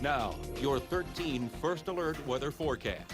Now, your 13 First Alert weather forecast.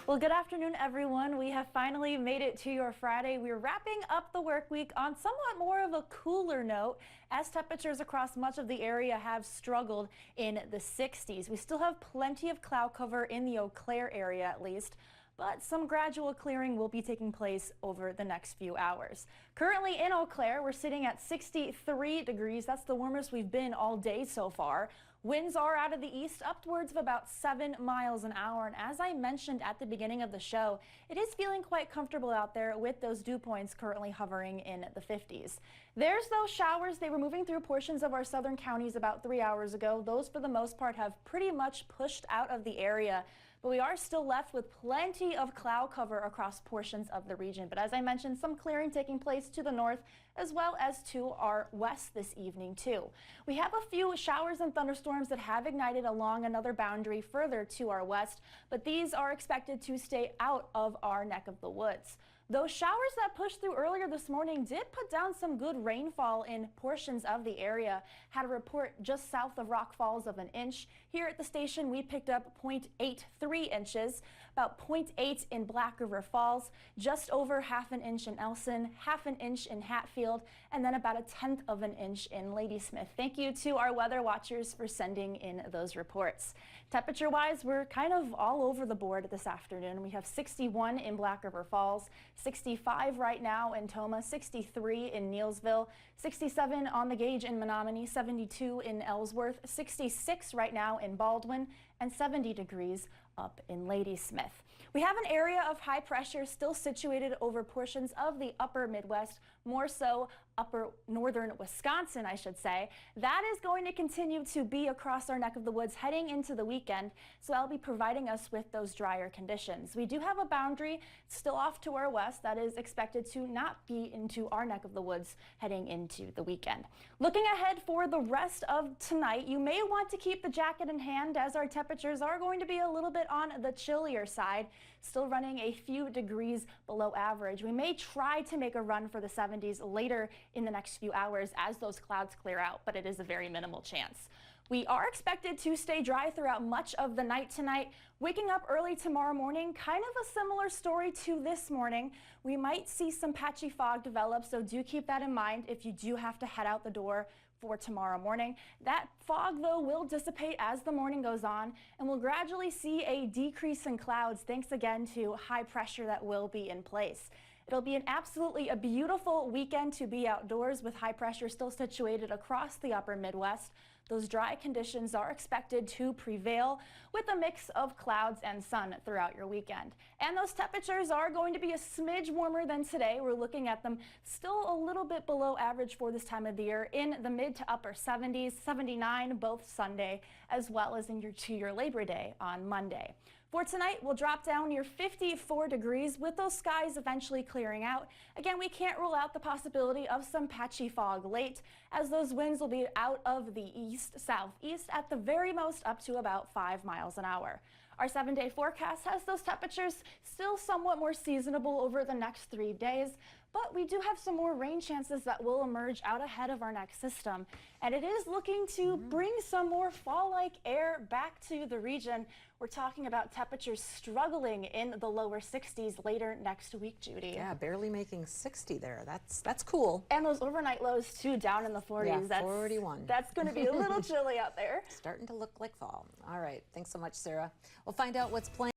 Well, good afternoon, everyone. We have finally made it to your Friday. We're wrapping up the work week on somewhat more of a cooler note as temperatures across much of the area have struggled in the 60s. We still have plenty of cloud cover in the Eau Claire area at least, but some gradual clearing will be taking place over the next few hours. Currently in Eau Claire, we're sitting at 63 degrees. That's the warmest we've been all day so far. Winds are out of the east upwards of about 7 miles an hour. And as I mentioned at the beginning of the show, it is feeling quite comfortable out there with those dew points currently hovering in the 50s. There's those showers. They were moving through portions of our southern counties about 3 hours ago. Those, for the most part, have pretty much pushed out of the area. But we are still left with plenty of cloud cover across portions of the region. But as I mentioned, some clearing taking place to the north as well as to our west this evening too. We have a few showers and thunderstorms that have ignited along another boundary further to our west, but these are expected to stay out of our neck of the woods. Those showers that pushed through earlier this morning did put down some good rainfall in portions of the area. Had a report just south of Rock Falls of an inch. Here at the station, we picked up 0.83 inches, about 0.8 in Black River Falls, just over half an inch in Elson, half an inch in Hatfield, and then about 1/10 of an inch in Ladysmith. Thank you to our weather watchers for sending in those reports. Temperature-wise, we're kind of all over the board this afternoon. We have 61 in Black River Falls, 65 right now in Tomah, 63 in Neillsville, 67 on the gauge in Menominee, 72 in Ellsworth, 66 right now in Baldwin, and 70 degrees up in Ladysmith. We have an area of high pressure still situated over portions of the upper Midwest, more so upper northern Wisconsin, I should say. That is going to continue to be across our neck of the woods heading into the weekend, so that'll be providing us with those drier conditions. We do have a boundary still off to our west that is expected to not be into our neck of the woods heading into the weekend. Looking ahead for the rest of tonight, you may want to keep the jacket in hand as our temperatures are going to be a little bit on the chillier side, still running a few degrees below average. We may try to make a run for the 70s later in the next few hours as those clouds clear out, but it is a very minimal chance. We are expected to stay dry throughout much of the night tonight. Waking up early tomorrow morning, kind of a similar story to this morning. We might see some patchy fog develop, so do keep that in mind if you do have to head out the door for tomorrow morning. That fog, though, will dissipate as the morning goes on, and we'll gradually see a decrease in clouds thanks again to high pressure that will be in place. It'll be absolutely a beautiful weekend to be outdoors with high pressure still situated across the upper Midwest. Those dry conditions are expected to prevail with a mix of clouds and sun throughout your weekend. And those temperatures are going to be a smidge warmer than today. We're looking at them still a little bit below average for this time of the year in the mid to upper 70s, 79 both Sunday, as well as to your Labor Day on Monday. For tonight, we'll drop down near 54 degrees with those skies eventually clearing out. Again, we can't rule out the possibility of some patchy fog late as those winds will be out of the east-southeast at the very most up to about 5 miles an hour. Our 7-day forecast has those temperatures still somewhat more seasonable over the next 3 days, but we do have some more rain chances that will emerge out ahead of our next system. And it is looking to bring some more fall-like air back to the region. We're talking about temperatures struggling in the lower 60s later next week, Judy. Yeah, barely making 60 there. That's cool. And those overnight lows, too, down in the 40s. Yeah, 41. That's going to be a little chilly out there. Starting to look like fall. All right. Thanks so much, Sarah. We'll find out what's planned.